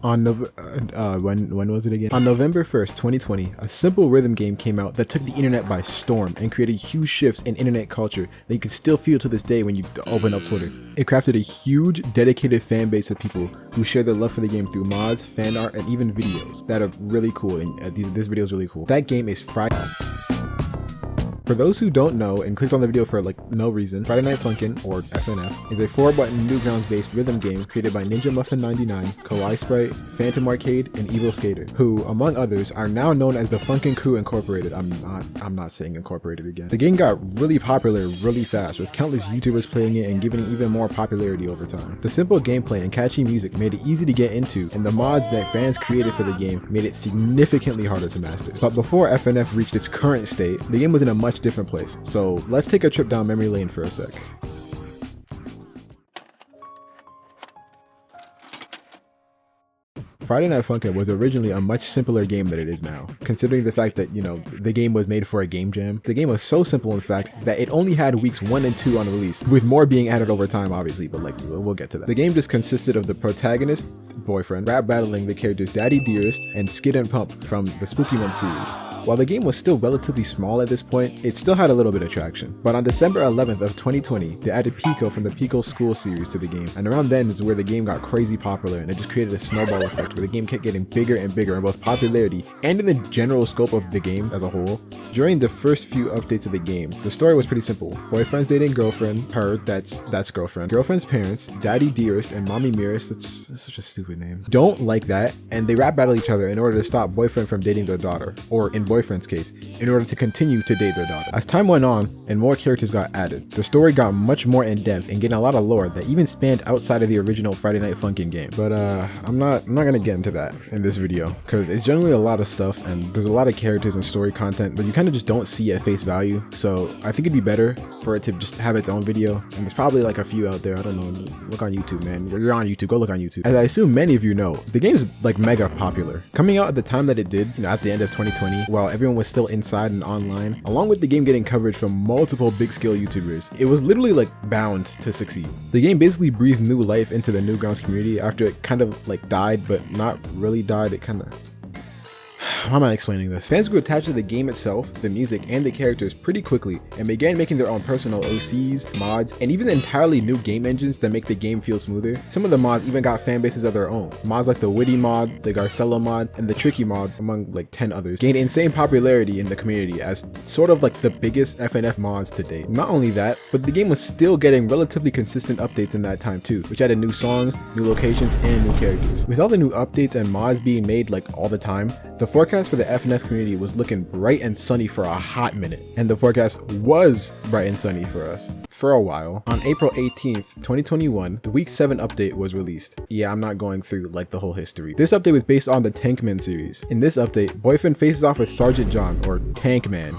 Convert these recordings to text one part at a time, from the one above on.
On when was it again? On November 1st, 2020, a simple rhythm game came out that took the internet by storm and created huge shifts in internet culture that you can still feel to this day when you open up Twitter. It crafted a huge, dedicated fan base of people who share their love for the game through mods, fan art, and even videos that are really cool. And this video is really cool. That game is Friday. For those who don't know and clicked on the video for like no reason, Friday Night Funkin', or FNF, is a 4-button Newgrounds-based rhythm game created by Ninja Muffin 99, Kawaii Sprite, Phantom Arcade, and Evil Skater, who, among others, are now known as the Funkin' Crew Incorporated. I'm not saying Incorporated again. The game got really popular really fast, with countless YouTubers playing it and giving it even more popularity over time. The simple gameplay and catchy music made it easy to get into, and the mods that fans created for the game made it significantly harder to master. But before FNF reached its current state, the game was in a much different place. So let's take a trip down memory lane for a sec. Friday Night Funkin' was originally a much simpler game than it is now, considering the fact that, you know, the game was made for a game jam. The game was so simple, in fact, that it only had weeks 1 and 2 on release, with more being added over time, obviously, but like, we'll get to that. The game just consisted of the protagonist, boyfriend, rap battling the characters Daddy Dearest and Skid and Pump from the Spooky Month series. While the game was still relatively small at this point, it still had a little bit of traction. But on December 11th of 2020, they added Pico from the Pico School series to the game, and around then is where the game got crazy popular, and it just created a snowball effect where the game kept getting bigger and bigger in both popularity and in the general scope of the game as a whole. During the first few updates of the game, the story was pretty simple. Boyfriend's dating girlfriend, that's girlfriend. Girlfriend's parents, Daddy Dearest and Mommy Mirrors, that's such a stupid name, don't like that, and they rap battle each other in order to stop boyfriend from dating their daughter, or in boyfriend's case, in order to continue to date their daughter. As time went on and more characters got added, the story got much more in depth and getting a lot of lore that even spanned outside of the original Friday Night Funkin' game. But I'm not gonna get into that in this video, because it's generally a lot of stuff and there's a lot of characters and story content that you kind of just don't see at face value. So I think it'd be better for it to just have its own video, and there's probably like a few out there. I don't know, look on YouTube, man. You're on YouTube, go look on YouTube. As I assume many of you know, the game's like mega popular. Coming out at the time that it did, you know, at the end of 2020, while everyone was still inside and online, along with the game getting coverage from multiple big scale YouTubers, it was literally like bound to succeed. The game basically breathed new life into the Newgrounds community after it kind of like died, but not really died. It kind of... How am I explaining this? Fans grew attached to the game itself, the music, and the characters pretty quickly, and began making their own personal OCs, mods, and even entirely new game engines that make the game feel smoother. Some of the mods even got fan bases of their own. Mods like the Witty mod, the Garcello mod, and the Tricky mod, among like 10 others, gained insane popularity in the community as sort of like the biggest FNF mods to date. Not only that, but the game was still getting relatively consistent updates in that time too, which added new songs, new locations, and new characters. With all the new updates and mods being made like all the time, the forecast for the FNF community was looking bright and sunny for a hot minute, and the forecast was bright and sunny for us for a while. On April 18th, 2021, the week 7 update was released. Yeah, I'm not going through like the whole history. This update was based on the Tankman series. In this update, Boyfriend faces off with Sergeant John, or Tankman.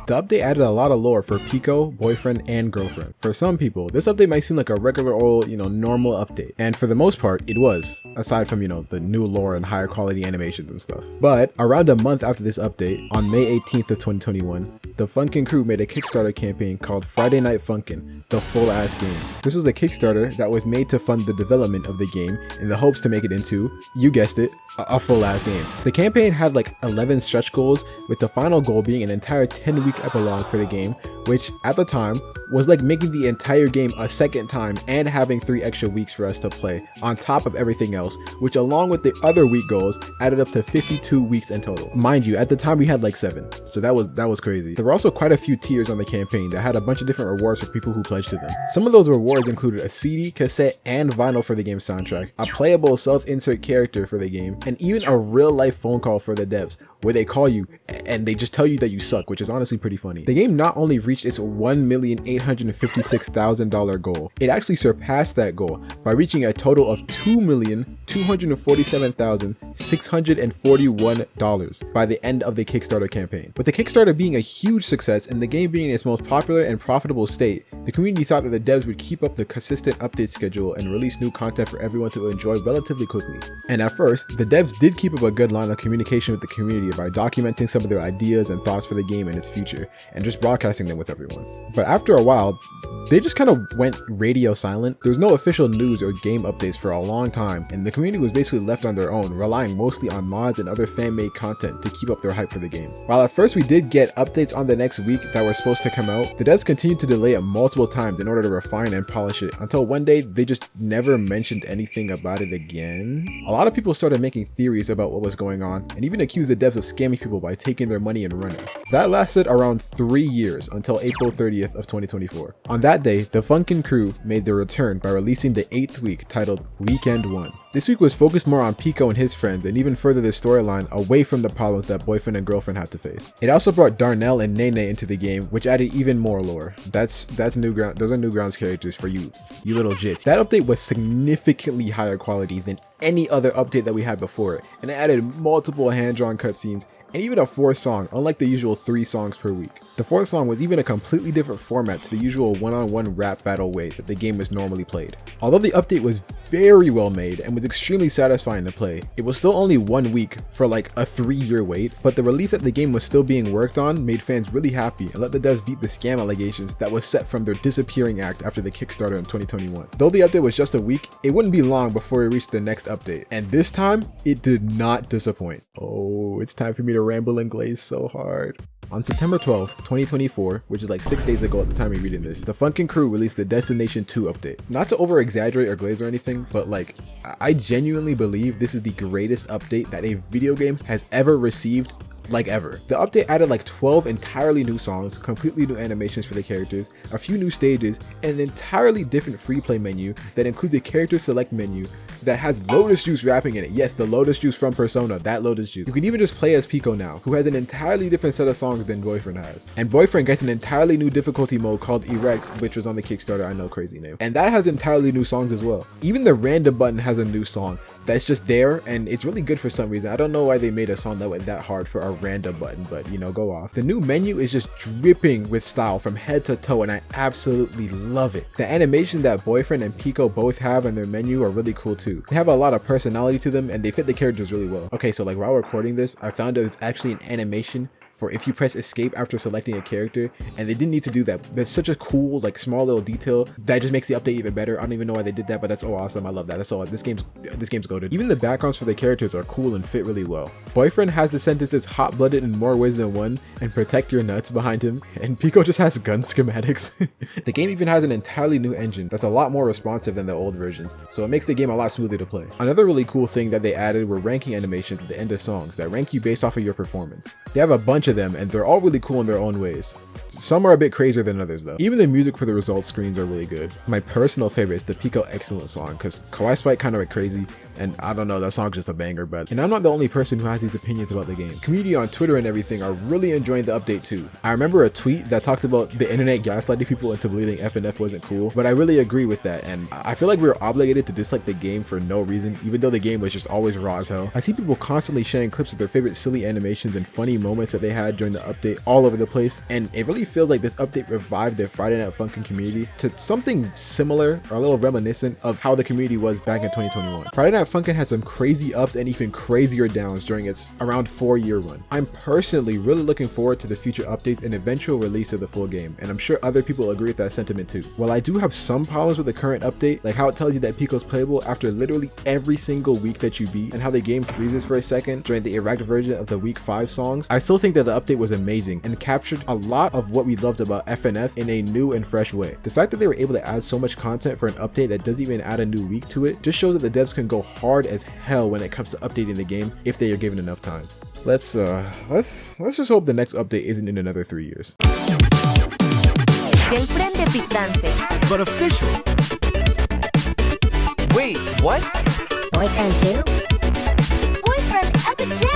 The update added a lot of lore for Pico, boyfriend, and girlfriend. For some people, this update might seem like a regular old, you know, normal update. And for the most part, it was, aside from, you know, the new lore and higher quality animations and stuff. But around a month after this update, on May 18th of 2021, the Funkin' crew made a Kickstarter campaign called Friday Night Funkin', the full-ass game. This was a Kickstarter that was made to fund the development of the game in the hopes to make it into, you guessed it, a full-ass game. The campaign had like 11 stretch goals, with the final goal being an entire 10-week epilogue for the game, which at the time was like making the entire game a second time and having 3 extra weeks for us to play on top of everything else, which along with the other week goals added up to 52 weeks in total. Mind you, at the time we had like 7, so that was crazy. There were also quite a few tiers on the campaign that had a bunch of different rewards for people who pledged to them. Some of those rewards included a CD, cassette, and vinyl for the game's soundtrack, a playable self-insert character for the game, and even a real-life phone call for the devs, where they call you and they just tell you that you suck, which is honestly pretty funny. The game not only reached its $1,856,000 goal, it actually surpassed that goal by reaching a total of $2,247,641 by the end of the Kickstarter campaign. With the Kickstarter being a huge huge success, and the game being in its most popular and profitable state, the community thought that the devs would keep up the consistent update schedule and release new content for everyone to enjoy relatively quickly. And at first, the devs did keep up a good line of communication with the community by documenting some of their ideas and thoughts for the game and its future, and just broadcasting them with everyone. But after a while, they just kind of went radio silent. There was no official news or game updates for a long time, and the community was basically left on their own, relying mostly on mods and other fan-made content to keep up their hype for the game. While at first we did get updates on the next week that were supposed to come out, the devs continued to delay it multiple times in order to refine and polish it, until one day they just never mentioned anything about it again. A lot of people started making theories about what was going on, and even accused the devs of scamming people by taking their money and running. That lasted around 3 years until April 30th of 2024. On that day, the Funkin crew made their return by releasing the 8th week titled Weekend 1. This week was focused more on Pico and his friends, and even further the storyline away from the problems that boyfriend and girlfriend had to face. It also brought Darnell and Nene into the game, which added even more lore. That's Newgrounds. Those are Newgrounds characters for you little jits. That update was significantly higher quality than any other update that we had before it, and it added multiple hand-drawn cutscenes and even a 4th song, unlike the usual 3 songs per week. The 4th song was even a completely different format to the usual one-on-one rap battle way that the game was normally played. Although the update was very well made and was extremely satisfying to play, it was still only 1 week for like a 3-year wait, but the relief that the game was still being worked on made fans really happy and let the devs beat the scam allegations that was set from their disappearing act after the Kickstarter in 2021. Though the update was just a week, it wouldn't be long before we reached the next update, and this time, it did not disappoint. Oh, it's time for me to ramble and glaze so hard. On September 12th, 2024, which is like 6 days ago at the time you're reading this, the Funkin crew released the Destination 2 update. Not to over exaggerate or glaze or anything, but like, I genuinely believe this is the greatest update that a video game has ever received, like ever. The update added like 12 entirely new songs, completely new animations for the characters, a few new stages, and an entirely different free play menu that includes a character select menu that has Lotus Juice rapping in it. Yes, the Lotus Juice from Persona, that Lotus Juice. You can even just play as Pico now, who has an entirely different set of songs than Boyfriend has. And Boyfriend gets an entirely new difficulty mode called Erect, which was on the Kickstarter, I know, crazy name. And that has entirely new songs as well. Even the random button has a new song that's just there, and it's really good for some reason. I don't know why they made a song that went that hard for a random button, but you know, go off. The new menu is just dripping with style from head to toe, and I absolutely love it. The animation that Boyfriend and Pico both have in their menu are really cool too. They have a lot of personality to them, and they fit the characters really well. Okay, so like while recording this, I found there's actually an animation for if you press escape after selecting a character, and they didn't need to do that. That's such a cool, like, small little detail that just makes the update even better. I don't even know why they did that, but that's so awesome. I love that. That's all. This game's goated. Even the backgrounds for the characters are cool and fit really well. Boyfriend has the sentences hot-blooded in more ways than one and protect your nuts behind him, and Pico just has gun schematics. The game even has an entirely new engine that's a lot more responsive than the old versions, so it makes the game a lot smoother to play. Another really cool thing that they added were ranking animations at the end of songs that rank you based off of your performance. They have a bunch of them, and they're all really cool in their own ways. Some are a bit crazier than others though. Even the music for the results screens are really good. My personal favorite is the Pico Excellent song, because Kawaii Spike kind of went crazy, and I don't know, that song's just a banger. But and I'm not the only person who has these opinions about the game. Community on Twitter and everything are really enjoying the update too. I remember a tweet that talked about the internet gaslighting people into believing FNF wasn't cool, but I really agree with that, and I feel like we were obligated to dislike the game for no reason, even though the game was just always raw as hell. I see people constantly sharing clips of their favorite silly animations and funny moments that they had during the update all over the place, and it really feels like this update revived the Friday Night Funkin' community to something similar or a little reminiscent of how the community was back in 2021. Friday Night Funkin' had some crazy ups and even crazier downs during its around 4-year run. I'm personally really looking forward to the future updates and eventual release of the full game, and I'm sure other people agree with that sentiment too. While I do have some problems with the current update, like how it tells you that Pico's playable after literally every single week that you beat, and how the game freezes for a second during the Erect version of the week 5 songs, I still think that the update was amazing and captured a lot of what we loved about FNF in a new and fresh way. The fact that they were able to add so much content for an update that doesn't even add a new week to it just shows that the devs can go hard as hell when it comes to updating the game if they are given enough time. Let's just hope the next update isn't in another 3 years. But official. Wait, what? Boyfriend 2? Boyfriend Epidemic!